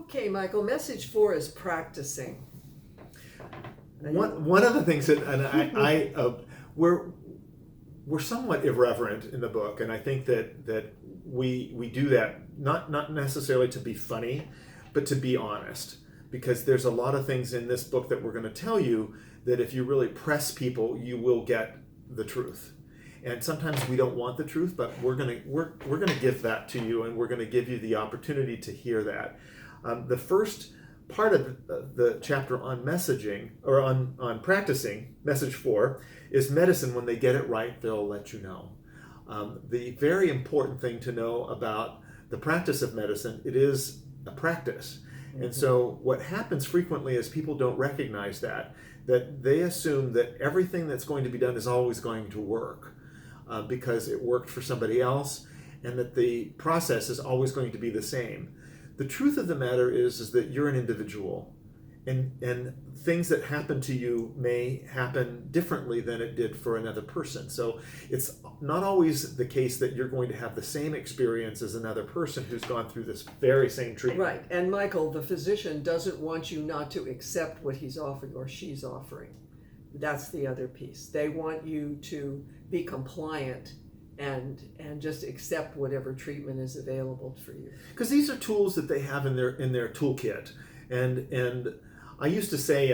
Okay, Michael, message 4 is practicing. One of the things that, we're somewhat irreverent in the book, and I think that we do that not necessarily to be funny, but to be honest, because there's a lot of things in this book that we're going to tell you that if you really press people, you will get the truth. And sometimes we don't want the truth, but we're gonna give that to you, and we're going to give you the opportunity to hear that. The first part of the chapter on messaging, or on practicing, message 4, is medicine. When they get it right, they'll let you know. The very important thing to know about the practice of medicine, it is a practice. Mm-hmm. And so what happens frequently is people don't recognize that they assume that everything that's going to be done is always going to work because it worked for somebody else, and that the process is always going to be the same. The truth of the matter is that you're an individual, and things that happen to you may happen differently than it did for another person. So it's not always the case that you're going to have the same experience as another person who's gone through this very same treatment. Right, and Michael, the physician, doesn't want you not to accept what he's offering or she's offering. That's the other piece. They want you to be compliant and just accept whatever treatment is available for you. Because these are tools that they have in their toolkit, and I used to say,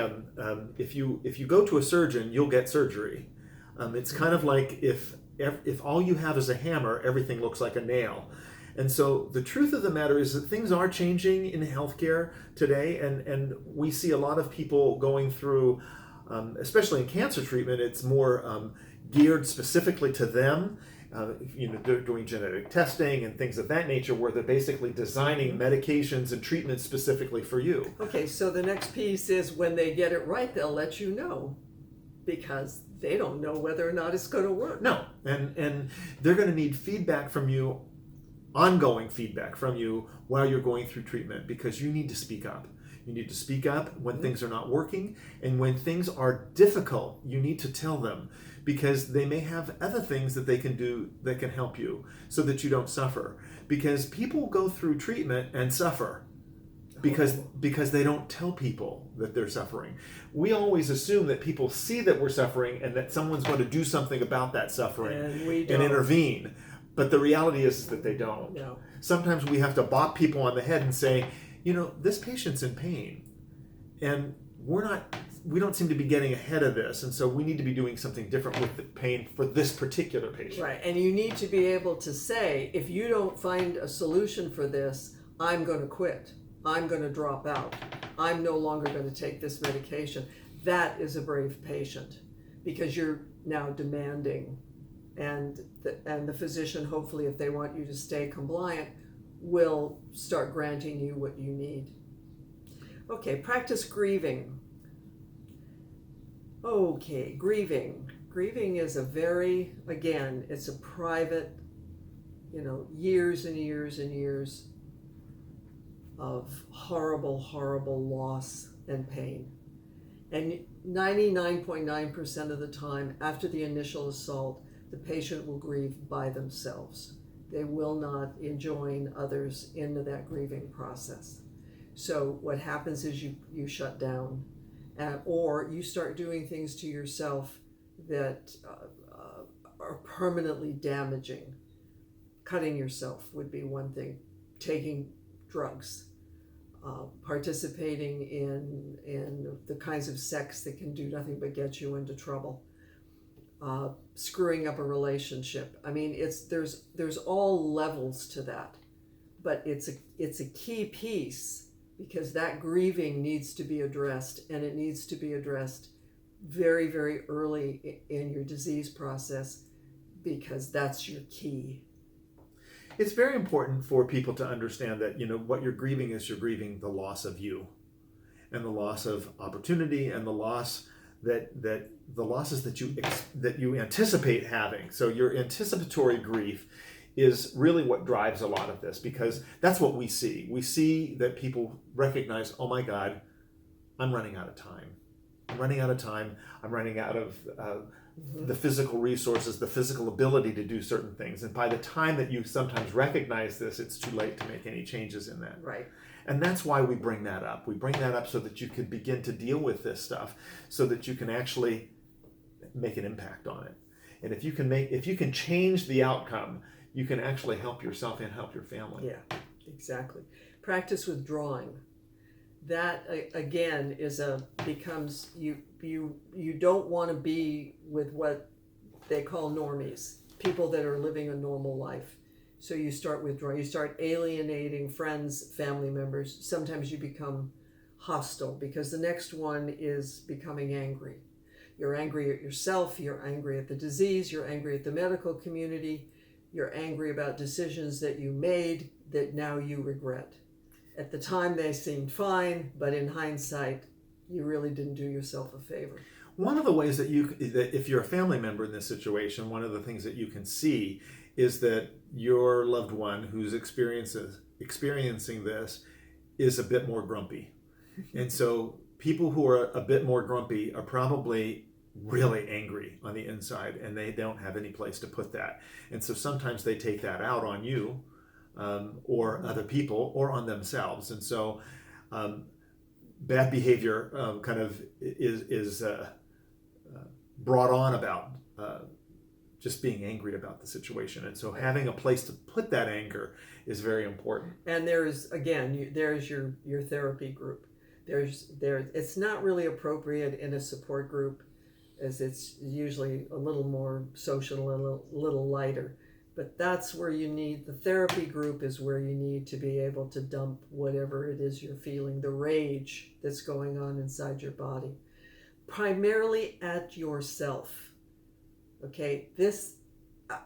if you go to a surgeon, you'll get surgery. It's kind of like if all you have is a hammer, everything looks like a nail. And so the truth of the matter is that things are changing in healthcare today, and we see a lot of people going through, especially in cancer treatment, it's more geared specifically to them. They're doing genetic testing and things of that nature, where they're basically designing medications and treatments specifically for you. Okay, so the next piece is when they get it right, they'll let you know, because they don't know whether or not it's going to work. No, and they're going to need feedback from you, ongoing feedback from you while you're going through treatment, because you need to speak up. You need to speak up when things are not working, and when things are difficult, you need to tell them, because they may have other things that they can do that can help you so that you don't suffer. Because people go through treatment and suffer because they don't tell people that they're suffering. We always assume that people see that we're suffering and that someone's going to do something about that suffering and intervene. But the reality is that they don't. No. Sometimes we have to bop people on the head and say, this patient's in pain, and we don't seem to be getting ahead of this, and so we need to be doing something different with the pain for this particular patient. Right, and you need to be able to say, if you don't find a solution for this, I'm going to quit. I'm going to drop out. I'm no longer going to take this medication. That is a brave patient, because you're now demanding, and the physician, hopefully, if they want you to stay compliant, will start granting you what you need. Okay, practice grieving. Okay, grieving. Grieving is it's a private, years and years and years of horrible, horrible loss and pain. And 99.9% of the time after the initial assault, the patient will grieve by themselves. They will not join others into that grieving process. So what happens is you shut down, or you start doing things to yourself that are permanently damaging. Cutting yourself would be one thing. Taking drugs, participating in the kinds of sex that can do nothing but get you into trouble. Screwing up a relationship. I mean, there's all levels to that, but it's a key piece, because that grieving needs to be addressed, and it needs to be addressed very, very early in your disease process, because that's your key. It's very important for people to understand that what you're grieving is you're grieving the loss of you, and the loss of opportunity, and the loss the losses that you anticipate having. So your anticipatory grief is really what drives a lot of this, because that's what we see. We see that people recognize, oh my God, I'm running out of time. I'm running out of the physical resources, the physical ability to do certain things. And by the time that you sometimes recognize this, it's too late to make any changes in that. Right. And that's why we bring that up. We bring that up so that you can begin to deal with this stuff, so that you can actually make an impact on it. And if you can change the outcome, you can actually help yourself and help your family. Yeah, exactly. Practice withdrawing. That again becomes you don't want to be with what they call normies, people that are living a normal life. So you start withdrawing, you start alienating friends, family members. Sometimes you become hostile because the next one is becoming angry. You're angry at yourself, you're angry at the disease, you're angry at the medical community, you're angry about decisions that you made that now you regret. At the time they seemed fine, but in hindsight, you really didn't do yourself a favor. One of the ways that if you're a family member in this situation, one of the things that you can see is that your loved one who's experiencing this is a bit more grumpy. And so people who are a bit more grumpy are probably really angry on the inside, and they don't have any place to put that. And so sometimes they take that out on you, or other people, or on themselves. And so bad behavior kind of is brought on about just being angry about the situation. And so having a place to put that anger is very important. And there's your therapy group. It's not really appropriate in a support group, as it's usually a little more social, a little lighter. But that's where you need, the therapy group is where you need to be able to dump whatever it is you're feeling, the rage that's going on inside your body, primarily at yourself. Okay,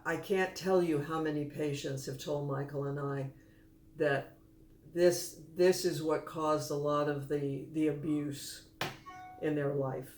I can't tell you how many patients have told Michael and I that this is what caused a lot of the abuse in their life.